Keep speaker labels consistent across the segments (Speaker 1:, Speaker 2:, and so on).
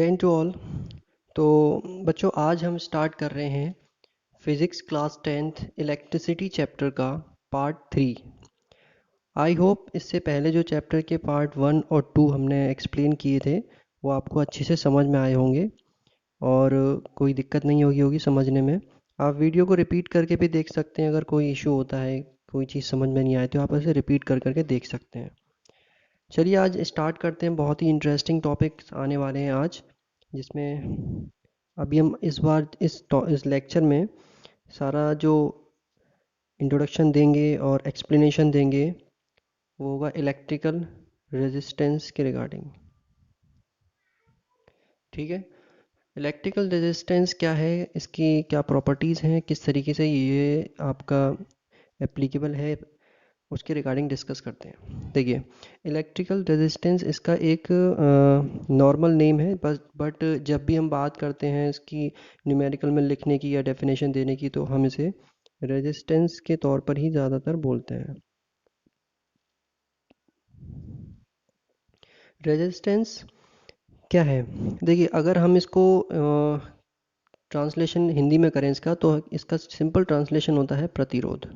Speaker 1: जय Hind to all. तो बच्चों आज हम स्टार्ट कर रहे हैं physics class 10th electricity chapter का पार्ट 3। आई होप इससे पहले जो चैप्टर के पार्ट 1 और 2 हमने एक्सप्लेन किए थे वो आपको अच्छे से समझ में आए होंगे और कोई दिक्कत नहीं होगी समझने में। आप वीडियो को रिपीट करके भी देख सकते हैं, अगर कोई इशू होता है, कोई चीज़ समझ में नहीं आए तो आप उसे रिपीट कर करके देख सकते हैं। चलिए आज स्टार्ट करते हैं। बहुत ही इंटरेस्टिंग टॉपिक्स आने वाले हैं आज, जिसमें अभी हम इस बार इस लेक्चर में सारा जो इंट्रोडक्शन देंगे और एक्सप्लेनेशन देंगे वो होगा इलेक्ट्रिकल रेजिस्टेंस के रिगार्डिंग। ठीक है, इलेक्ट्रिकल रेजिस्टेंस क्या है, इसकी क्या प्रॉपर्टीज़ हैं, किस तरीके से ये आपका एप्लीकेबल है, उसके रिगार्डिंग डिस्कस करते हैं। देखिए, इलेक्ट्रिकल रेजिस्टेंस इसका एक नॉर्मल नेम है, बट जब भी हम बात करते हैं इसकी न्यूमेरिकल में लिखने की या डेफिनेशन देने की तो हम इसे रेजिस्टेंस के तौर पर ही ज़्यादातर बोलते हैं। रेजिस्टेंस क्या है, देखिए अगर हम इसको ट्रांसलेशन हिंदी में करें इसका, तो इसका सिंपल ट्रांसलेशन होता है प्रतिरोध।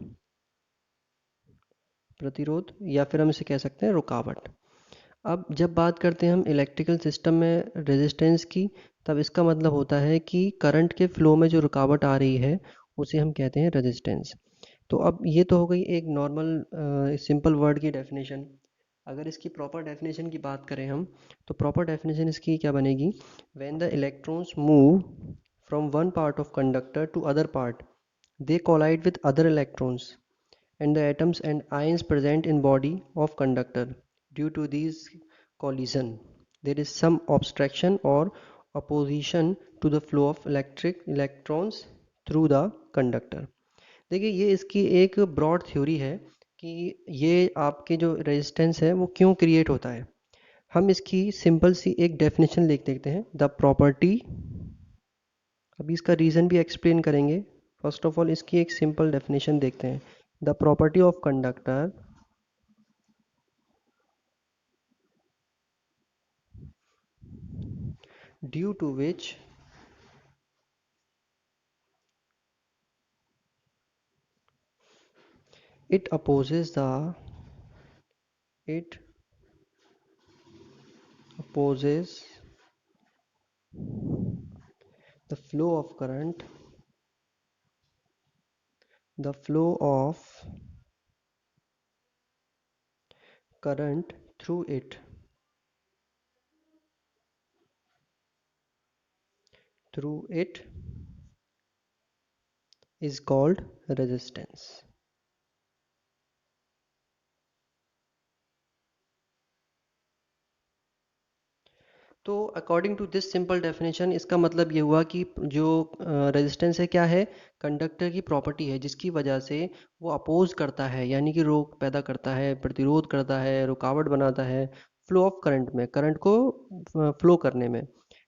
Speaker 1: प्रतिरोध या फिर हम इसे कह सकते हैं रुकावट। अब जब बात करते हैं हम इलेक्ट्रिकल सिस्टम में रेजिस्टेंस की, तब इसका मतलब होता है कि करंट के फ्लो में जो रुकावट आ रही है उसे हम कहते हैं रेजिस्टेंस। तो अब ये तो हो गई एक नॉर्मल सिंपल वर्ड की डेफिनेशन। अगर इसकी प्रॉपर डेफिनेशन की बात करें हम, तो प्रॉपर डेफिनेशन इसकी क्या बनेगी, when the electrons move from one part of conductor to other part, they collide with other electrons and the atoms and ions present in body of conductor. Due to these collision, there is some obstruction or opposition to the flow of electric electrons through the conductor. देखिए ये इसकी एक broad theory है कि ये आपके जो resistance है वो क्यों क्रिएट होता है। हम इसकी सिंपल सी एक डेफिनेशन लिख देते हैं, द प्रॉपर्टी। अभी इसका रीज़न भी एक्सप्लेन करेंगे। फर्स्ट ऑफ ऑल इसकी एक सिंपल डेफिनेशन देखते हैं, the property of conductor due to which it opposes the it opposes the flow of current, the flow of current through it, through it is called resistance. तो according to this simple definition इसका मतलब ये हुआ कि जो resistance है क्या है, कंडक्टर की प्रॉपर्टी है जिसकी वजह से वो अपोज करता है, यानी कि रोक पैदा करता है, प्रतिरोध करता है, रुकावट बनाता है फ्लो ऑफ करंट में, करंट को फ्लो करने में।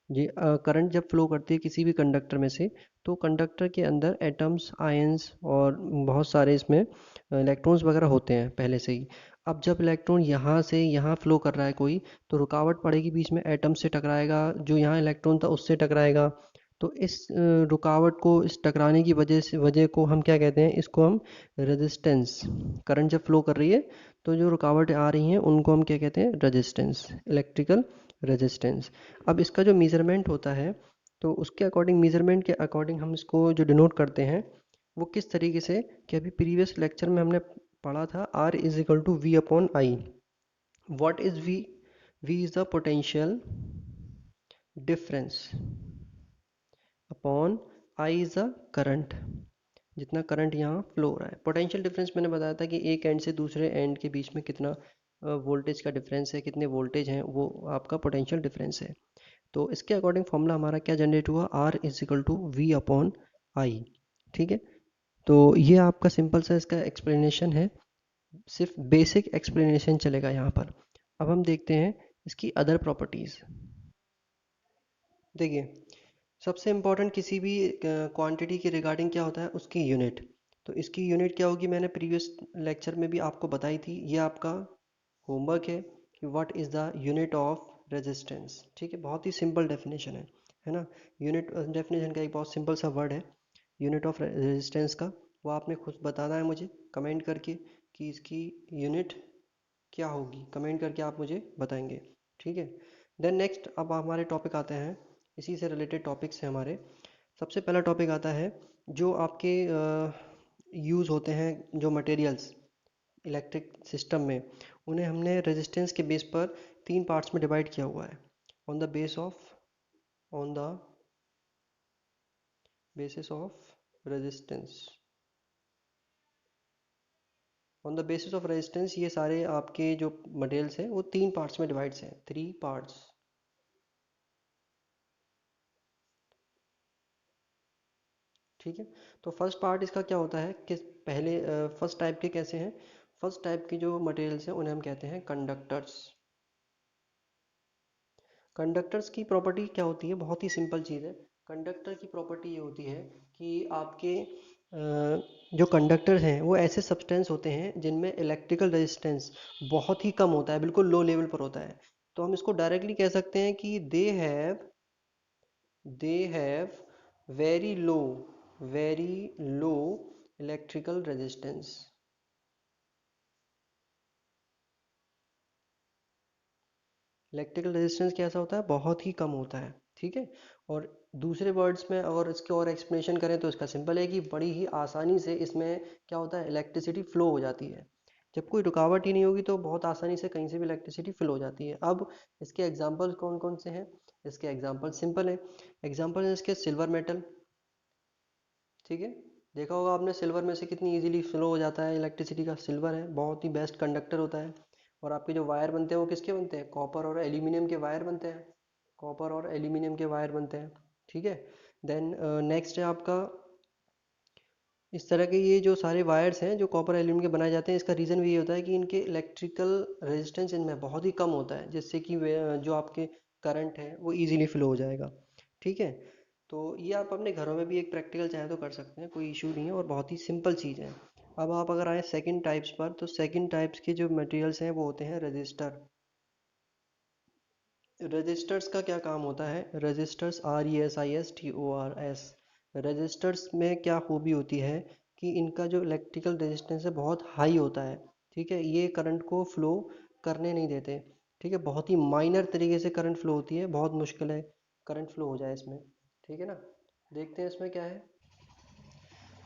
Speaker 1: जी, करंट जब फ्लो करती है किसी भी कंडक्टर में से, तो कंडक्टर के अंदर एटम्स, आयंस और बहुत सारे इसमें इलेक्ट्रॉन्स वगैरह होते हैं पहले से ही। अब जब इलेक्ट्रॉन यहाँ से यहाँ फ्लो कर रहा है कोई, तो रुकावट पड़ेगी बीच में, एटम से टकराएगा, जो यहाँ इलेक्ट्रॉन था उससे टकराएगा। तो इस रुकावट को, इस टकराने की वजह को हम क्या कहते हैं, इसको हम रेजिस्टेंस। करंट जब फ्लो कर रही है तो जो रुकावट आ रही हैं उनको हम क्या कहते हैं, रेजिस्टेंस, इलेक्ट्रिकल रेजिस्टेंस। अब इसका जो मेज़रमेंट होता है, तो उसके अकॉर्डिंग, मेज़रमेंट के अकॉर्डिंग हम इसको जो डिनोट करते हैं वो किस तरीके से, कि अभी प्रीवियस लेक्चर में हमने पढ़ा था R is equal to V upon I. What is V? V is the potential difference upon I is the current, जितना करंट यहाँ फ्लो हो रहा है। पोटेंशियल डिफरेंस मैंने बताया था कि एक एंड से दूसरे एंड के बीच में कितना वोल्टेज का डिफरेंस है, कितने वोल्टेज हैं, वो आपका पोटेंशियल डिफरेंस है। तो इसके अकॉर्डिंग फॉर्मूला हमारा क्या जनरेट हुआ, R is equal to V upon I. ठीक है, तो ये आपका सिंपल सा इसका एक्सप्लेनेशन है, सिर्फ बेसिक एक्सप्लेनेशन चलेगा यहाँ पर। अब हम देखते हैं इसकी अदर प्रॉपर्टीज़। देखिए, सबसे इम्पोर्टेंट किसी भी क्वांटिटी के रिगार्डिंग क्या होता है, उसकी यूनिट। तो इसकी यूनिट क्या होगी, मैंने प्रीवियस लेक्चर में भी आपको बताई थी, ये आपका होमवर्क है कि what is the unit of resistance. ठीक है, बहुत ही सिंपल डेफिनेशन है ना। यूनिट डेफिनेशन का एक बहुत सिंपल सा वर्ड है यूनिट ऑफ रेजिस्टेंस का। वो आपने खुद बताना है मुझे कमेंट करके कि इसकी यूनिट क्या होगी, कमेंट करके आप मुझे बताएंगे। ठीक है, देन नेक्स्ट अब हमारे टॉपिक आते हैं, इसी से रिलेटेड टॉपिक्स हैं हमारे। सबसे पहला टॉपिक आता है जो आपके यूज़ होते हैं, जो मटेरियल्स इलेक्ट्रिक सिस्टम में, उन्हें हमने रेजिस्टेंस के बेस पर तीन पार्ट्स में डिवाइड किया हुआ है। On the base of on the basis of resistance on the basis of resistance, ये सारे आपके जो मटेरियल्स हैं वो तीन पार्ट्स में डिवाइड्स हैं, थ्री पार्ट्स। ठीक है, तो फर्स्ट पार्ट इसका क्या होता है कि पहले फर्स्ट टाइप के कैसे हैं, फर्स्ट टाइप के जो मटेरियल्स हैं उन्हें हम कहते हैं कंडक्टर्स। कंडक्टर्स की प्रॉपर्टी क्या होती है, बहुत ही सिंपल चीज़ है। कंडक्टर की प्रॉपर्टी ये होती है कि आपके जो कंडक्टर हैं वो ऐसे सब्सटेंस होते हैं जिनमें इलेक्ट्रिकल रेजिस्टेंस बहुत ही कम होता है, बिल्कुल लो लेवल पर होता है। तो हम इसको डायरेक्टली कह सकते हैं कि they have very low electrical resistance. Electrical resistance कैसा होता है, बहुत ही कम होता है। ठीक है, और दूसरे वर्ड्स में अगर इसके और एक्सप्लेनेशन करें तो इसका सिंपल है कि बड़ी ही आसानी से इसमें क्या होता है, इलेक्ट्रिसिटी फ्लो हो जाती है। जब कोई रुकावट ही नहीं होगी तो बहुत आसानी से कहीं से भी इलेक्ट्रिसिटी फ्लो हो जाती है। अब इसके एग्जांपल कौन कौन से हैं, इसके एग्जांपल सिंपल है। एग्जांपल है इसके सिल्वर मेटल। ठीक है, देखा होगा आपने सिल्वर में से कितनी इजीली फ्लो हो जाता है इलेक्ट्रिसिटी का, सिल्वर है, बहुत ही बेस्ट कंडक्टर होता है। और आपके जो वायर बनते हैं वो किसके बनते हैं, कॉपर और एल्यूमिनियम के वायर बनते हैं, कॉपर और एल्यूमिनियम के वायर बनते हैं। ठीक है, देन नेक्स्ट है आपका, इस तरह के ये जो सारे वायर्स हैं जो कॉपर एल्यूमिनियम के बनाए जाते हैं, इसका रीज़न भी ये होता है कि इनके इलेक्ट्रिकल रेजिस्टेंस इनमें बहुत ही कम होता है, जिससे कि जो आपके करंट है वो इजीली फ्लो हो जाएगा। ठीक है, तो ये आप अपने घरों में भी एक प्रैक्टिकल चाहे तो कर सकते हैं, कोई इशू नहीं है और बहुत ही सिंपल चीज़ है। अब आप अगर आए सेकंड टाइप्स पर, तो सेकंड टाइप्स के जो मटेरियल्स हैं वो होते हैं रजिस्टर। रजिस्टर्स का क्या काम होता है, रजिस्टर्स RESISTORS, रजिस्टर्स में क्या खूबी होती है कि इनका जो इलेक्ट्रिकल रेजिस्टेंस है बहुत हाई होता है। ठीक है, ये करंट को फ्लो करने नहीं देते। ठीक है, बहुत ही माइनर तरीके से करंट फ्लो होती है, बहुत मुश्किल है करंट फ्लो हो जाए इसमें। ठीक है ना, देखते हैं इसमें क्या है।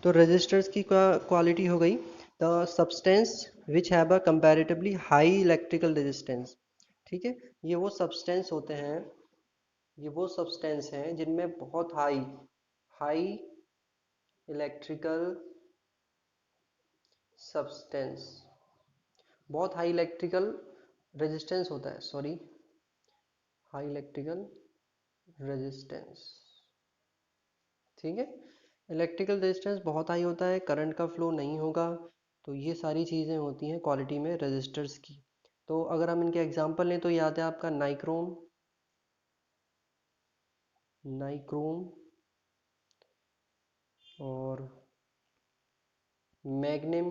Speaker 1: तो रेजिस्टर्स की क्वालिटी हो गई, the substance which have a comparatively high electrical resistance. ठीक है, ये वो सब्सटेंस होते हैं, ये वो सब्सटेंस हैं जिनमें बहुत हाई हाई इलेक्ट्रिकल सब्सटेंस, बहुत हाई इलेक्ट्रिकल रेजिस्टेंस होता है, सॉरी, हाई इलेक्ट्रिकल रेजिस्टेंस। ठीक है, इलेक्ट्रिकल रेजिस्टेंस बहुत हाई होता है, करंट का फ्लो नहीं होगा। तो ये सारी चीज़ें होती हैं क्वालिटी में रेजिस्टर्स की। तो अगर हम इनके एग्जांपल लें तो याद है आपका नाइक्रोम, नाइक्रोम और मैग्नेम,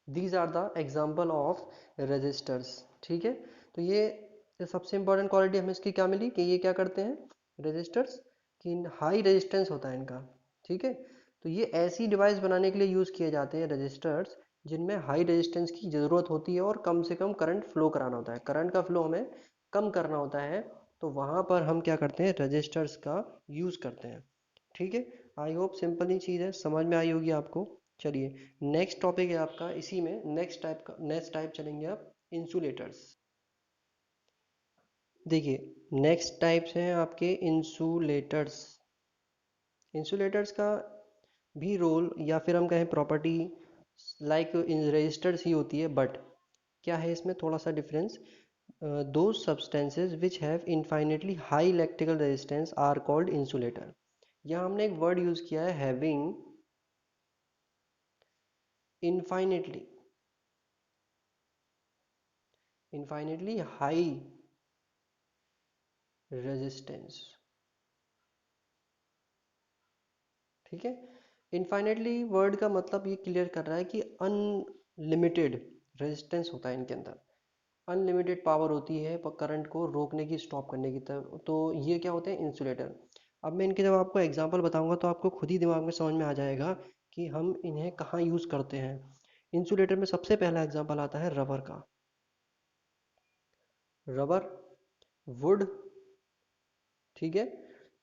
Speaker 1: these are the example of resistors. ठीक है, तो ये सबसे इंपॉर्टेंट क्वालिटी हमें इसकी क्या मिली कि ये क्या करते हैं रजिस्टर्स, कि हाई रेजिस्टेंस होता है इनका। ठीक है, तो ये ऐसी डिवाइस बनाने के लिए यूज़ किए जाते हैं रजिस्टर्स जिनमें हाई रेजिस्टेंस की ज़रूरत होती है और कम से कम करंट फ्लो कराना होता है, करंट का फ्लो हमें कम करना होता है। तो वहाँ पर हम क्या करते हैं, रजिस्टर्स का यूज़ करते हैं। ठीक है, आई होप सिंपल ही चीज़ है, समझ में आई होगी आपको। चलिए, नेक्स्ट टॉपिक है आपका, इसी में नेक्स्ट टाइप चलेंगे आप, इंसुलेटर्स। देखिए, नेक्स्ट टाइप्स हैं आपके इंसुलेटर्स। इंसुलेटर्स का भी रोल या फिर हम कहें प्रॉपर्टी लाइक इन रजिस्टर्स ही होती है, बट क्या है इसमें थोड़ा सा डिफरेंस। दो substances which have infinitely high electrical resistance R called insulator. यहाँ हमने एक वर्ड यूज़ किया है having infinitely, infinitely high resistance. ठीक है, इनफाइनेटली वर्ड का मतलब ये क्लियर कर रहा है कि अनलिमिटेड रेजिस्टेंस होता है इनके अंदर। अनलिमिटेड पावर होती है करंट को रोकने की, स्टॉप करने की तरफ। तो ये क्या होते हैं, इंसुलेटर। अब मैं इनके जब आपको एग्जांपल बताऊंगा तो आपको खुद ही दिमाग में समझ में आ जाएगा कि हम इन्हें कहाँ यूज़ करते हैं। इंसुलेटर में सबसे पहला एग्जांपल आता है रबर का। रबर, वुड, ठीक है।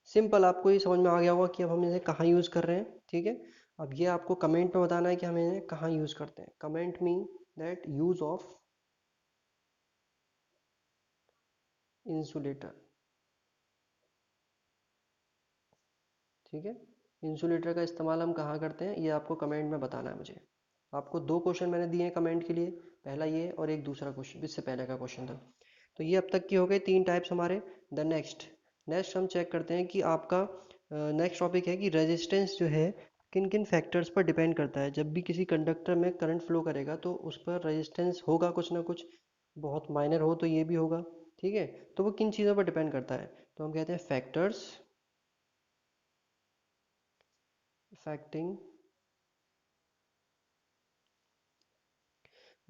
Speaker 1: सिंपल, आपको ये समझ में आ गया होगा कि अब हम इन्हें कहाँ यूज़ कर रहे हैं, ठीक है। अब ये आपको कमेंट में बताना है कि हम इन्हें कहाँ यूज़ करते हैं। Comment mean that use of insulator, ठीक है। इंसुलेटर का इस्तेमाल हम कहाँ करते हैं ये आपको कमेंट में बताना है मुझे। आपको दो क्वेश्चन मैंने दिए हैं कमेंट के लिए, पहला ये और एक दूसरा क्वेश्चन, इससे पहले का क्वेश्चन था। तो ये अब तक की हो गई तीन टाइप्स हमारे। द नेक्स्ट नेक्स्ट हम चेक करते हैं कि आपका नेक्स्ट टॉपिक है कि रेजिस्टेंस जो है किन किन फैक्टर्स पर डिपेंड करता है। जब भी किसी कंडक्टर में करंट फ्लो करेगा तो उस पर रेजिस्टेंस होगा कुछ ना कुछ, बहुत माइनर हो तो ये भी होगा, ठीक है। तो वो किन चीज़ों पर डिपेंड करता है, तो हम कहते हैं फैक्टर्स अफेक्टिंग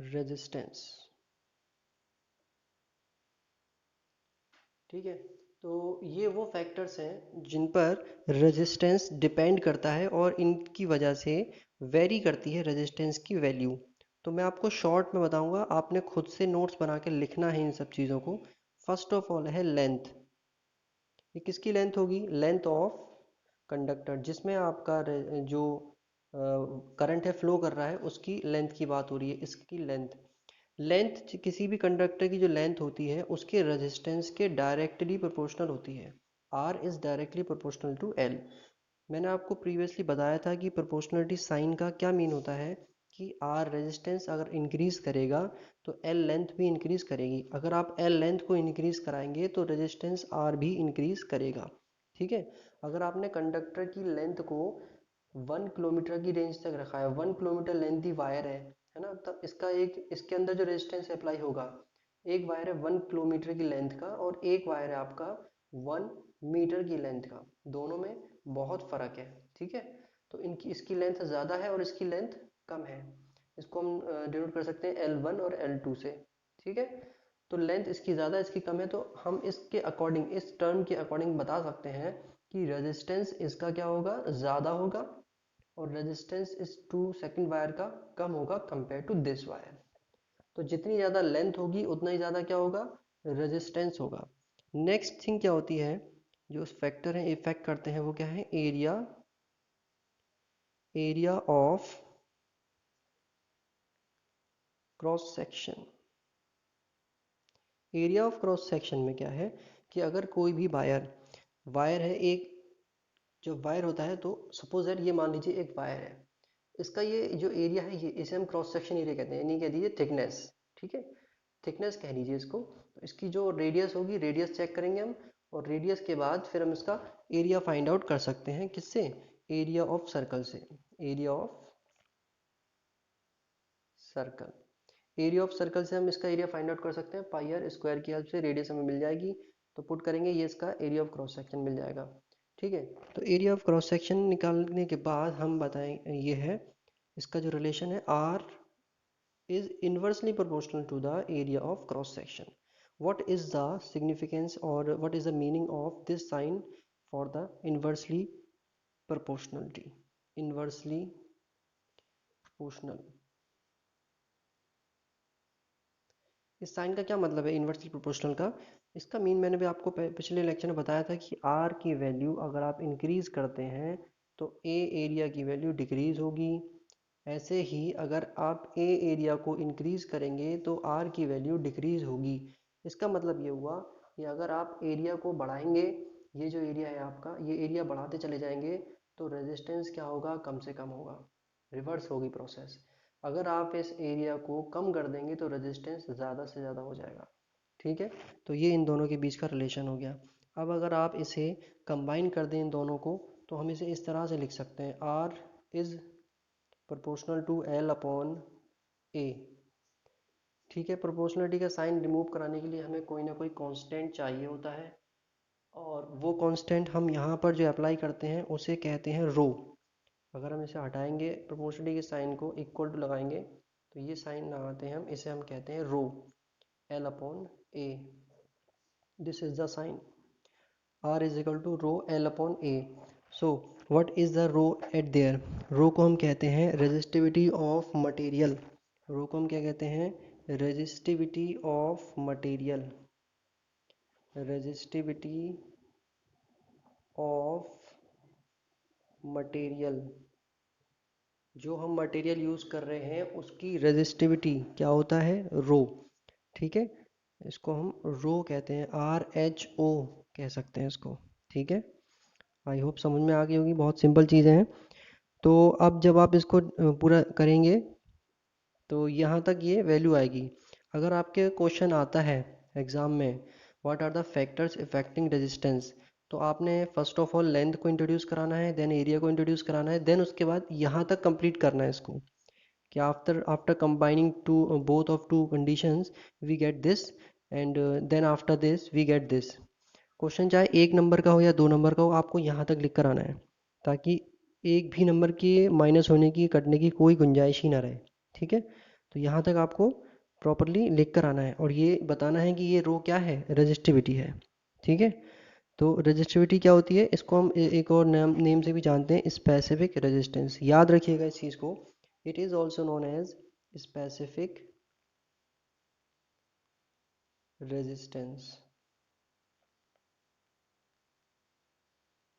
Speaker 1: रेजिस्टेंस, ठीक है। तो ये वो फैक्टर्स हैं जिन पर रेजिस्टेंस डिपेंड करता है और इनकी वजह से वेरी करती है रेजिस्टेंस की वैल्यू। तो मैं आपको शॉर्ट में बताऊंगा, आपने खुद से नोट्स बना के लिखना है इन सब चीज़ों को। फर्स्ट ऑफ ऑल है लेंथ। ये किसकी लेंथ होगी, लेंथ ऑफ कंडक्टर, जिसमें आपका जो करंट है फ्लो कर रहा है उसकी लेंथ की बात हो रही है, इसकी लेंथ। लेंथ किसी भी कंडक्टर की जो लेंथ होती है उसके रेजिस्टेंस के डायरेक्टली प्रोपोर्शनल होती है। R is directly proportional to L. मैंने आपको प्रीवियसली बताया था कि प्रोपोर्शनलिटी साइन का क्या मीन होता है कि आर रेजिस्टेंस अगर इंक्रीज करेगा तो एल लेंथ भी इंक्रीज करेगी। अगर आप एल लेंथ को इंक्रीज कराएंगे तो रेजिस्टेंस आर भी इंक्रीज करेगा, ठीक है। अगर आपने कंडक्टर की लेंथ को 1 किलोमीटर की रेंज तक रखा है, 1 किलोमीटर लेंथ दी वायर है ना, तब इसका एक इसके अंदर जो रेजिस्टेंस अप्लाई होगा, एक वायर है 1 किलोमीटर की लेंथ का और एक वायर है आपका 1 मीटर की लेंथ का, दोनों में बहुत फर्क है, ठीक है। तो इनकी इसकी लेंथ ज़्यादा है और इसकी लेंथ कम है। इसको हम डिनोट कर सकते हैं L1 और L2 से, ठीक है। तो लेंथ इसकी ज़्यादा इसकी कम है, तो हम इसके अकॉर्डिंग, इस टर्म के अकॉर्डिंग बता सकते हैं कि रेजिस्टेंस इसका क्या होगा, ज़्यादा होगा, और रेजिस्टेंस इस टू सेकंड वायर का कम होगा कंपेयर टू दिस वायर। तो जितनी ज़्यादा लेंथ होगी उतना ही ज़्यादा क्या होगा, रेजिस्टेंस होगा। नेक्स्ट थिंग क्या होती है, जो फैक्टर है इफेक्ट करते हैं वो क्या है, area, area of cross section. Area of cross section में क्या है कि अगर कोई भी वायर, वायर है एक, जो वायर होता है, तो सपोज दैट ये मान लीजिए एक वायर है, इसका ये जो एरिया है ये इसे हम क्रॉस सेक्शन एरिया कहते हैं, यानी कह दीजिए थिकनेस, ठीक है। थिकनेस कह लीजिए इसको। तो इसकी जो रेडियस होगी, रेडियस चेक करेंगे हम, और रेडियस के बाद फिर हम इसका एरिया फाइंड आउट कर सकते हैं, किससे, एरिया ऑफ सर्कल से। Area of circle, area of circle से हम इसका एरिया फाइंड आउट कर सकते हैं, पाई आर स्क्वायर की हेल्प से रेडियस हमें मिल जाएगी। तो पुट करेंगे, ये इसका एरिया ऑफ क्रॉस सेक्शन मिल जाएगा, ठीक है। तो एरिया ऑफ क्रॉस सेक्शन निकालने के बाद हम बताएं, ये है इसका जो रिलेशन है, are is inversely proportional to the area of cross section. What is the significance or what is the meaning of this sign for the inversely proportionality? Inversely proportional, इस साइन का क्या मतलब है इन्वर्सली प्रोपोर्शनल का। इसका mean मैंने भी आपको पिछले लेक्चर में बताया था कि आर की वैल्यू अगर आप इंक्रीज करते हैं तो ए एरिया की वैल्यू डिक्रीज होगी। ऐसे ही अगर आप ए एरिया को इंक्रीज करेंगे तो आर की वैल्यू डिक्रीज होगी। इसका मतलब ये हुआ कि अगर आप एरिया को बढ़ाएंगे, ये जो एरिया है आपका, ये एरिया बढ़ाते चले जाएंगे तो रेजिस्टेंस क्या होगा, कम से कम होगा, रिवर्स होगी प्रोसेस। अगर आप इस एरिया को कम कर देंगे तो रेजिस्टेंस ज़्यादा से ज़्यादा हो जाएगा, ठीक है। तो ये इन दोनों के बीच का रिलेशन हो गया। अब अगर आप इसे कंबाइन कर दें इन दोनों को, तो हम इसे इस तरह से लिख सकते हैं, R is proportional to L upon A, ठीक है। प्रोपोर्शनलिटी का साइन रिमूव कराने के लिए हमें कोई ना कोई कांस्टेंट चाहिए होता है, और वो कांस्टेंट हम यहाँ पर जो अप्लाई करते हैं उसे कहते हैं रो। अगर हम इसे हटाएंगे, प्रोपोर्शनलिटी के साइन को इक्वल टू लगाएंगे, तो ये साइन लगाते हैं हम, इसे हम कहते हैं रो। L upon A. This is the sign. R is equal to rho L upon A. So what is the rho at there? Rho को हम कहते हैं resistivity of material. rho को हम क्या कहते हैं? Resistivity of material. Resistivity of material. जो हम मटेरियल यूज़ कर रहे हैं उसकी रेजिस्टिविटी क्या होता है? रो. ठीक है, इसको हम रो कहते हैं, RHO कह सकते हैं इसको. ठीक है, आई होप समझ में आ गई होगी, बहुत सिंपल चीज़ें हैं. तो अब जब आप इसको पूरा करेंगे तो यहाँ तक ये वैल्यू आएगी. अगर आपके क्वेश्चन आता है एग्ज़ाम में, what are the factors affecting resistance, तो आपने फर्स्ट ऑफ ऑल लेंथ को इंट्रोड्यूस कराना है, देन एरिया को इंट्रोड्यूस कराना है, देन उसके बाद यहाँ तक कंप्लीट करना है इसको, कि after combining two both of two conditions we get this, and then after this we get this. Question चाहे एक नंबर का हो या दो नंबर का हो, आपको यहाँ तक लिख कर आना है, ताकि एक भी नंबर के माइनस होने की, कटने की कोई गुंजाइश ही ना रहे. ठीक है, तो यहाँ तक आपको प्रॉपरली लिख कर आना है, और ये बताना है कि ये रो क्या है? रेजिस्टिविटी है. ठीक है, तो रेजिस्टिविटी क्या होती है, इसको हम एक और नेम से भी जानते हैं, स्पेसिफिक रेजिस्टेंस. याद रखिएगा इस चीज़ को. It is also known as specific resistance.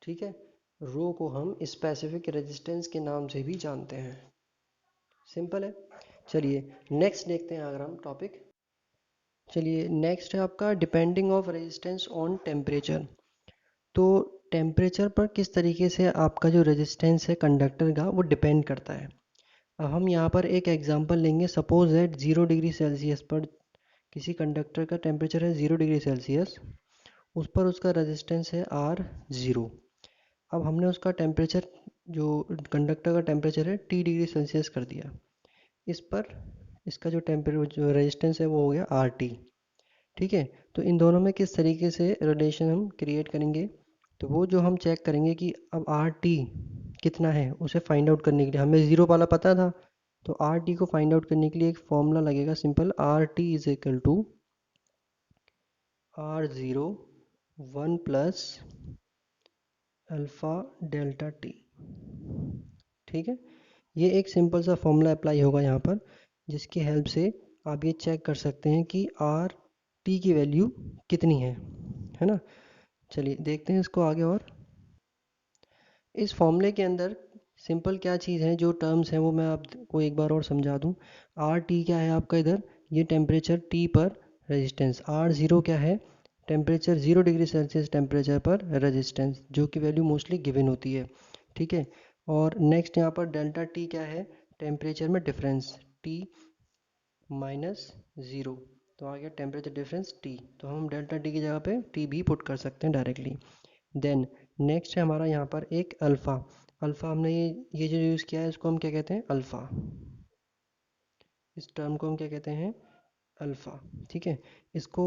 Speaker 1: ठीक है, रो को हम स्पेसिफिक रेजिस्टेंस के नाम से भी जानते हैं. सिंपल है. चलिए नेक्स्ट देखते हैं अगर हम टॉपिक. चलिए नेक्स्ट है आपका depending of resistance on temperature. तो टेम्परेचर पर किस तरीके से आपका जो रेजिस्टेंस है कंडक्टर का वो डिपेंड करता है. अब हम यहाँ पर एक एग्जांपल लेंगे. सपोज दैट 0 डिग्री सेल्सियस पर किसी कंडक्टर का टेम्परेचर है 0 डिग्री सेल्सियस, उस पर उसका रेजिस्टेंस है R0. अब हमने उसका टेम्परेचर, जो कंडक्टर का टेम्परेचर है T डिग्री सेल्सियस कर दिया. इस पर इसका जो टेम्परेचर, जो रेजिस्टेंस है वो हो गया RT. ठीक है, तो इन दोनों में किस तरीके से रिलेशन हम क्रिएट करेंगे, तो वो जो हम चेक करेंगे कि अब RT कितना है, उसे फाइंड आउट करने के लिए हमें ज़ीरो वाला पता था, तो RT को फाइंड आउट करने के लिए एक फॉर्मूला लगेगा simple. RT is equal to R0 1 plus alpha delta T. ठीक है, ये एक सिंपल सा फॉर्मूला अप्लाई होगा यहाँ पर, जिसकी हेल्प से आप ये चेक कर सकते हैं कि आर टी की वैल्यू कितनी है ना. चलिए देखते हैं इसको आगे. और इस फॉर्मूले के अंदर सिंपल क्या चीज़ है, जो टर्म्स हैं वो मैं आपको एक बार और समझा दूं. आर टी क्या है आपका इधर, ये टेम्परेचर टी पर रेजिस्टेंस. R0 क्या है, टेम्परेचर 0 डिग्री सेल्सियस टेम्परेचर पर रेजिस्टेंस, जो कि वैल्यू मोस्टली गिवन होती है. ठीक है, और नेक्स्ट यहाँ पर डेल्टा टी क्या है, टेम्परेचर में डिफरेंस टी माइनस ज़ीरो, तो आ गया टेम्परेचर डिफरेंस टी. तो हम डेल्टा टी की जगह पे टी भी पुट कर सकते हैं डायरेक्टली. देन नेक्स्ट है हमारा यहाँ पर एक अल्फ़ा. अल्फ़ा हमने ये जो यूज़ किया है, इसको हम क्या कहते हैं? अल्फ़ा. इस टर्म को हम क्या कहते हैं? अल्फ़ा. ठीक है, इसको,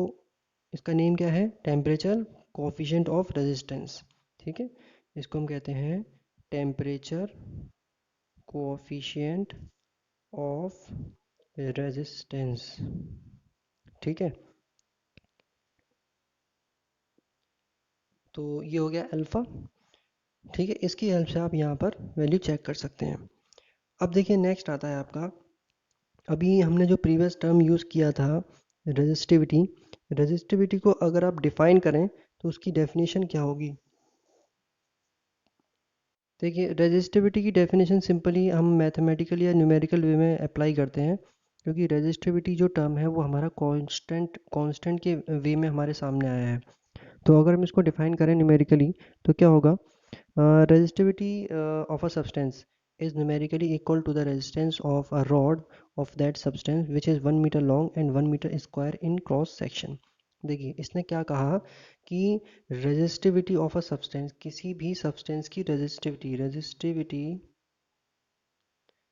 Speaker 1: इसका नेम क्या है? Temperature coefficient of resistance. ठीक है, इसको हम कहते हैं टेम्परेचर कोफिशिएंट ऑफ रेजिस्टेंस. ठीक है, तो ये हो गया अल्फ़ा. ठीक है, इसकी हेल्प से आप यहाँ पर वैल्यू चेक कर सकते हैं. अब देखिए नेक्स्ट आता है आपका, अभी हमने जो प्रीवियस टर्म यूज़ किया था रेजिस्टिविटी, रेजिस्टिविटी को अगर आप डिफाइन करें तो उसकी डेफिनेशन क्या होगी? देखिए रेजिस्टिविटी की डेफिनेशन सिंपली हम मैथमेटिकल या न्यूमेरिकल वे में अप्लाई करते हैं, क्योंकि रेजिस्टिविटी जो टर्म है वो हमारा कांस्टेंट कांस्टेंट के वे में हमारे सामने आया है. तो अगर हम इसको डिफाइन करें न्यूमेरिकली तो क्या होगा? Resistivity of a substance is numerically equal to the resistance of a rod of that substance which is 1 meter long and 1 meter square in cross section. देखिए इसने क्या कहा कि रेजिस्टिविटी ऑफ अ सब्सटेंस, किसी भी सब्सटेंस की resistivity, resistivity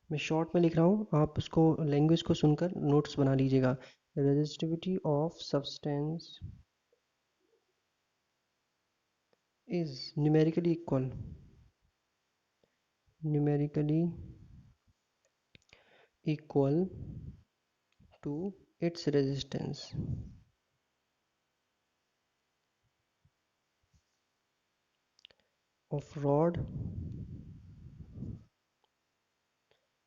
Speaker 1: मैं short में लिख रहा हूँ, आप उसको लैंग्वेज को सुनकर नोट्स बना लीजिएगा. Resistivity of substance is numerically equal to its resistance of rod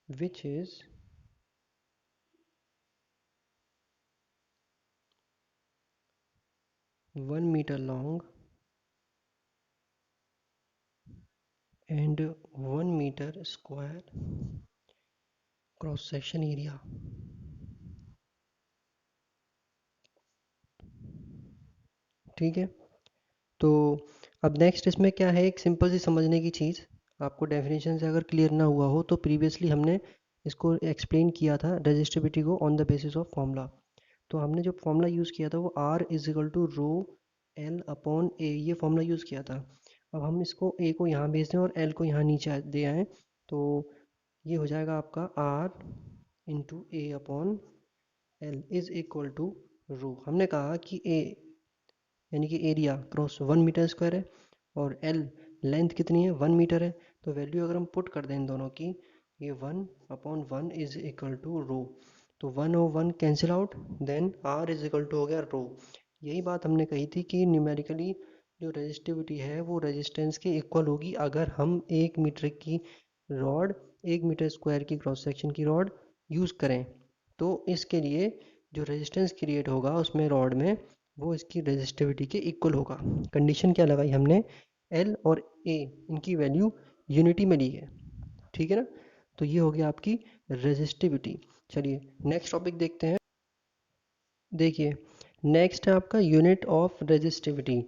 Speaker 1: which is 1 meter long and 1 meter square cross section area. ठीक है, तो अब नेक्स्ट इसमें क्या है, एक सिंपल सी समझने की चीज़। आपको डेफिनेशन से अगर क्लियर ना हुआ हो तो प्रीवियसली हमने इसको एक्सप्लेन किया था रेजिस्टिविटी को on the basis of formula. तो हमने जो फॉर्मूला यूज़ किया था वो R is equal to rho L upon A, ये फॉर्मूला यूज़ किया था। अब हम इसको ए को यहाँ भेज दें और एल को यहाँ नीचे दे आएँ, तो ये हो जाएगा आपका R into A upon L is equal to rho. हमने कहा कि ए यानी कि एरिया क्रॉस 1 मीटर स्क्वायर है और एल लेंथ कितनी है 1 मीटर है। तो वैल्यू अगर हम पुट कर दें इन दोनों की, ये 1/1 इज इक्वल टू रो। तो 1 और 1 cancel out, then R is equal to हो गया रो। यही बात हमने कही थी कि न्यूमेरिकली जो रेजिस्टिविटी है वो रेजिस्टेंस के इक्वल होगी अगर हम 1 मीटर की रॉड 1 मीटर स्क्वायर की क्रॉस सेक्शन की रॉड यूज़ करें। तो इसके लिए जो रेजिस्टेंस क्रिएट होगा उसमें रॉड में, वो इसकी रेजिस्टिविटी के इक्वल होगा। कंडीशन क्या लगाई हमने, एल और ए इनकी वैल्यू यूनिटी में ली है। ठीक है ना, तो ये हो गया आपकी रेजिस्टिविटी। चलिए नेक्स्ट टॉपिक देखते हैं। देखिए नेक्स्ट है आपका यूनिट ऑफ रेजिस्टिविटी।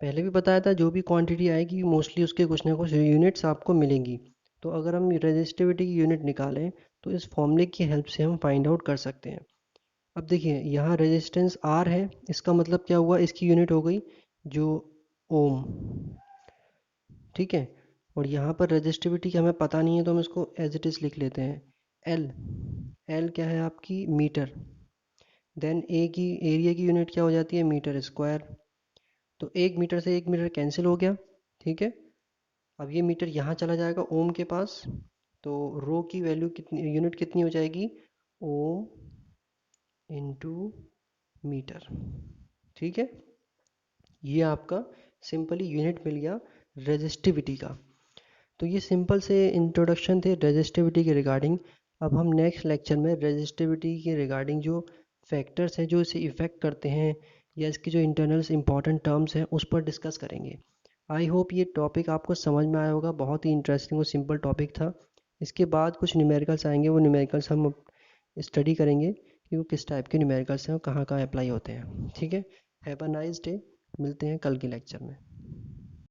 Speaker 1: पहले भी बताया था जो भी क्वांटिटी आएगी मोस्टली उसके कुछ ना कुछ यूनिट्स आपको मिलेंगी। तो अगर हम रेजिस्टिविटी की यूनिट निकालें तो इस फॉर्मूले की हेल्प से हम फाइंड आउट कर सकते हैं। अब देखिए यहाँ रेजिस्टेंस R है, इसका मतलब क्या हुआ, इसकी यूनिट हो गई जो ओम। ठीक है, और यहाँ पर रेजिस्टिविटी की हमें पता नहीं है तो हम इसको एज इट इज़ लिख लेते हैं। एल एल क्या है आपकी मीटर, देन ए की एरिया की यूनिट क्या हो जाती है मीटर स्क्वायर। तो 1 मीटर से 1 मीटर कैंसिल हो गया। ठीक है, अब ये मीटर यहाँ चला जाएगा ओम के पास, तो रो की वैल्यू कितनी, यूनिट कितनी हो जाएगी ओम इंटू मीटर। ठीक है, ये आपका सिंपली यूनिट मिल गया रेजिस्टिविटी का। तो ये सिंपल से इंट्रोडक्शन थे रेजिस्टिविटी के रिगार्डिंग। अब हम नेक्स्ट लेक्चर में रेजिस्टिविटी के रिगार्डिंग जो फैक्टर्स हैं जो इसे इफ़ेक्ट करते हैं या इसके जो इंटरनल्स इंपॉर्टेंट टर्म्स हैं उस पर डिस्कस करेंगे। आई होप ये टॉपिक आपको समझ में आया होगा, बहुत ही इंटरेस्टिंग और सिंपल टॉपिक था। इसके बाद कुछ न्यूमेरिकल्स आएंगे, वो न्यूमेरिकल्स हम स्टडी करेंगे कि वो किस टाइप के न्यूमेरिकल्स हैं और कहाँ कहाँ अप्लाई होते हैं। ठीक है, हैव अ नाइस डे, मिलते हैं कल के लेक्चर में।